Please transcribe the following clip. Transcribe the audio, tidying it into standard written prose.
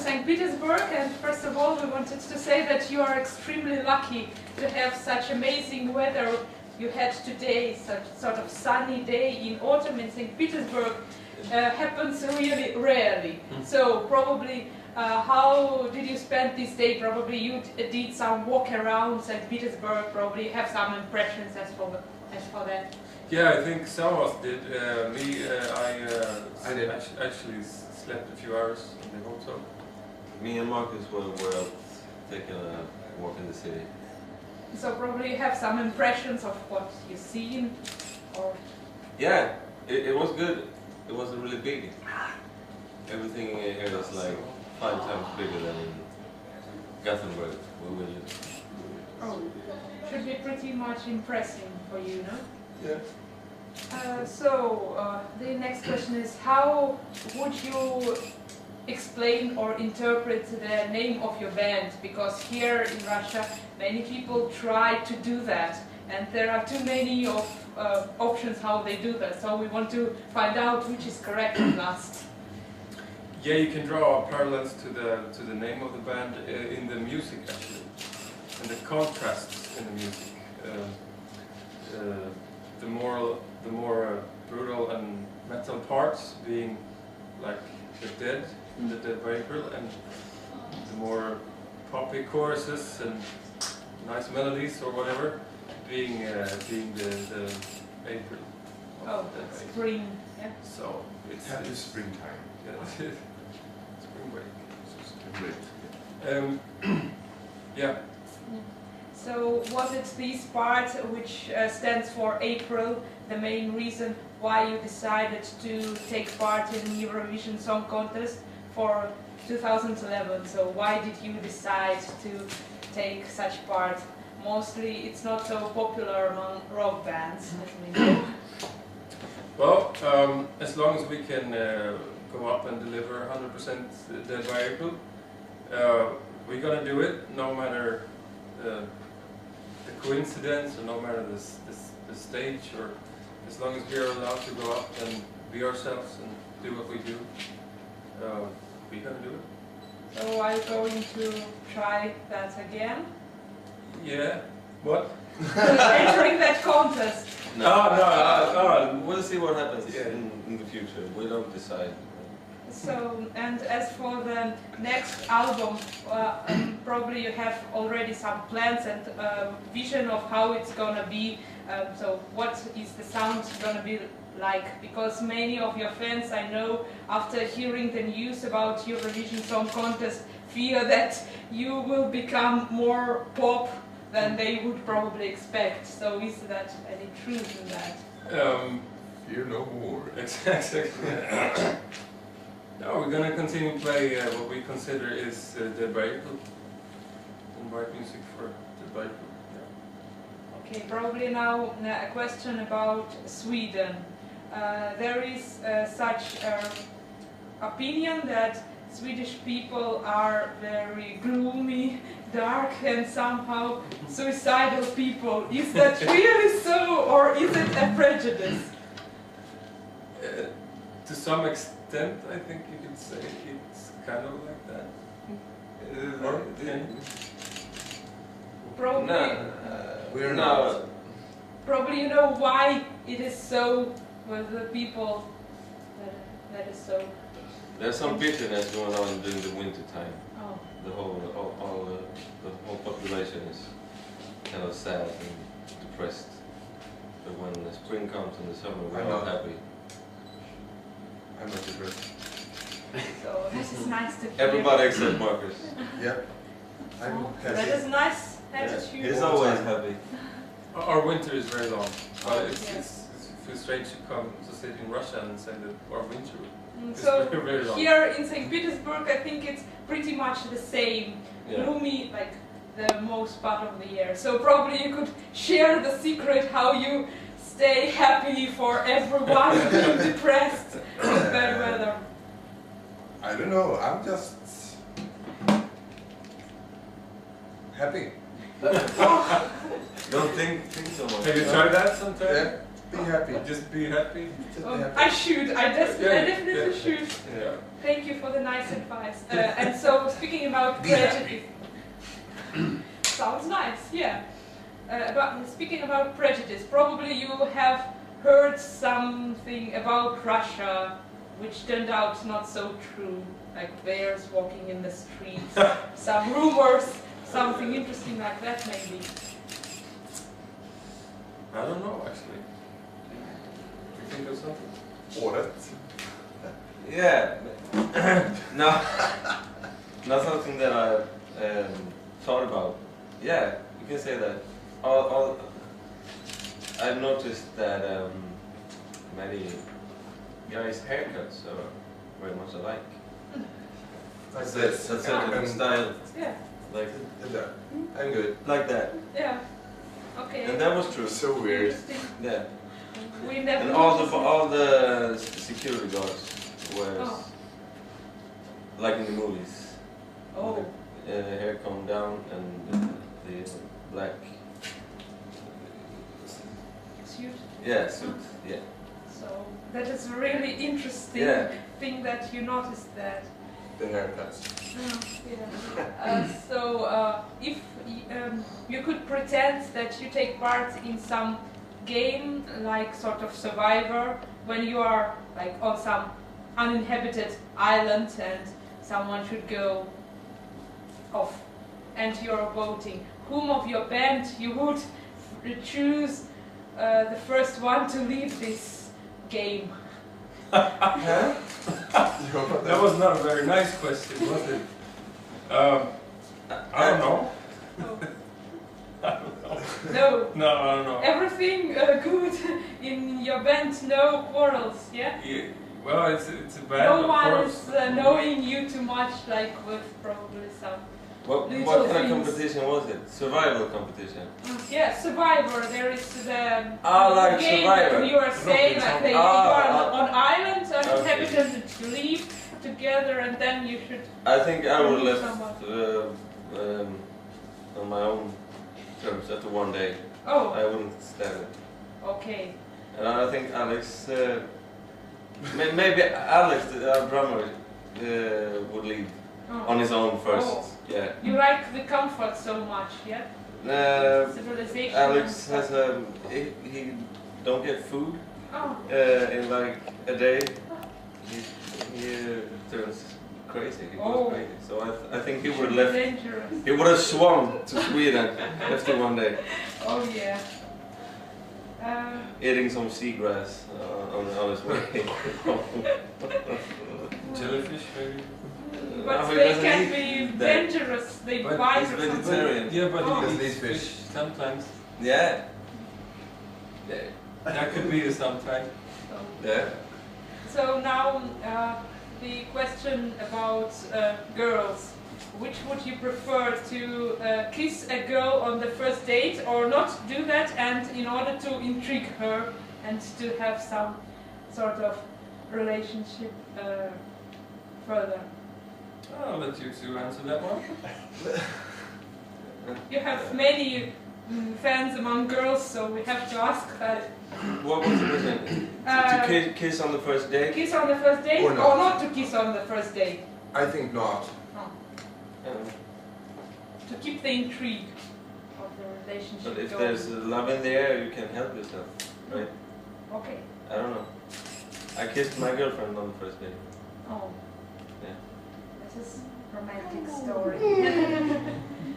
St. Petersburg, and first of all we wanted to say that you are extremely lucky to have such amazing weather you had today. Such sort of sunny day in autumn in St. Petersburg happens really rarely. So probably how did you spend this day? Probably you did some walk around St. Petersburg, probably have some impressions as for that. Yeah, I think some of us did. I did actually slept a few hours in the hotel. Me and Marcus were out taking a walk in the city. So probably you have some impressions of what you've seen, or... Yeah, it was good. It wasn't really big. Everything here is like 5 times bigger than in Gothenburg, where we live. Oh, should be pretty much impressive for you, no? Yeah. The next question is, how would you explain or interpret the name of your band? Because here in Russia many people try to do that, and there are too many options how they do that, so we want to find out which is correct at last. Yeah, you can draw parallels to the name of the band in the music actually, and the contrasts in the music. The more brutal and metal parts being like the Dead by April, and the more poppy choruses and nice melodies or whatever being the April. Oh, spring. Yeah. So it's Happy springtime. Yeah, spring break. Spring break. Yeah. So was it this part which stands for April the main reason why you decided to take part in Eurovision Song Contest for 2011? So why did you decide to take such part? Mostly it's not so popular among rock bands, as we know. Well, as long as we can go up and deliver 100% Dead by April, we're gonna do it, no matter the coincidence, or no matter the stage, or as long as we are allowed to go up and be ourselves and do what we do, we're gonna do it. So are you going to try that again? Yeah. What? Entering that contest? No, we'll see what happens in the future. We don't decide. So, and as for the next album, probably you have already some plans and vision of how it's gonna be. So what is the sound gonna be like? Because many of your fans, I know, after hearing the news about Eurovision Song Contest, fear that you will become more pop than they would probably expect. So is that any truth in that? Fear no more. Exactly. No, we're gonna continue to play what we consider is Dead by April, and write music for Dead by April. Yeah. Okay, probably now a question about Sweden. There is such opinion that Swedish people are very gloomy, dark, and somehow suicidal people. Is that really so, or is it a prejudice? To some extent, I think you could say it's kind of like that. Probably, We're not. probably you know why it is so with the people that is so. There's some bitterness going on during the winter time. Oh. The whole population is kind of sad and depressed. But when the spring comes and the summer, we're all happy. I'm not depressed. So that is nice to hear. Everybody except Marcus. Yeah. I'm That happy. is nice attitude. He's always happy. Our winter is very long. It Yes. feels strange to come to sit in Russia and say that our winter is So very long. here in St. Petersburg, I think it's pretty much the same. Yeah. Gloomy, like the most part of the year. So probably you could share the secret how you stay happy for everyone being depressed with bad weather. I don't know. I'm just happy. Don't think so much. Have you tried that sometime? Yeah. Be happy. Just be happy. Just be Oh, happy. I should. I definitely Yeah. should. Yeah. Thank you for the nice advice. And so, speaking about prejudice, sounds nice, yeah. But speaking about prejudice, probably you have heard something about Russia, which turned out not so true, like bears walking in the streets, some rumors, something interesting like that, maybe. I don't know actually. You think of something? Året. Yeah. No. Not something that I thought about. Yeah, you can say that. I've noticed that many guys' haircuts are very much alike. Like That's this. a certain style, Yeah, like I'm good. that. yeah. Okay. And that was true. So weird. Interesting. Yeah. We never And noticed it. all the security guards wear Oh. like in the movies. Oh, Hair combed down and the black. suit. Yeah, suit. Yeah. So that is a really interesting Yeah. thing that you noticed that. The haircuts. Yeah. If you could pretend that you take part in some game, like sort of Survivor, when you are like on some uninhabited island and someone should go off, and you're voting, whom of your band you would choose the first one to leave this game? Huh? That was not a very nice question, was it? I don't know. No. No, I don't know. Everything good in your band, no quarrels, yeah? Yeah, well, it's a band, No of one course. is knowing you too much, like with probably some. What Little kind of things. competition was it? Survival competition. Yeah, Survivor. There is the Like game Survivor. that you are saying, like you are on islands and okay. inhabitants that you live together, and then you should. I think I would have Someone. left on my own terms after one day. Oh, I wouldn't stand it. okay. And I think Alex, maybe Alex, our drummer, would leave on Oh. his own first. Oh. Yeah. You like the comfort so much, yeah? Civilization. Alex and has stuff. he don't get food Oh, in like a day. He turns crazy. He goes Oh. crazy. So I think he would have left. dangerous. He would have swum to Sweden after one day, Oh yeah. eating some seagrass on his way. Jellyfish, maybe? But No, he they doesn't can eat be that. dangerous. They But bite he's or something. vegetarian. Yeah, but Oh. he Doesn't eats eat fish fish. sometimes. Yeah. That could be a sometime. So, Yeah. so now the question about girls. Which would you prefer, to kiss a girl on the first date or not do that, and in order to intrigue her and to have some sort of relationship further? I'll let you two answer that one. You have many fans among girls, so we have to ask that. What was the question? To kiss on the first date? Kiss on the first date Or not. to kiss on the first date? I think not. To keep the intrigue of the relationship But if going. there's love in the air, you can help yourself, right? Okay. I don't know. I kissed my girlfriend on the first date. Oh. Yeah. This is romantic story.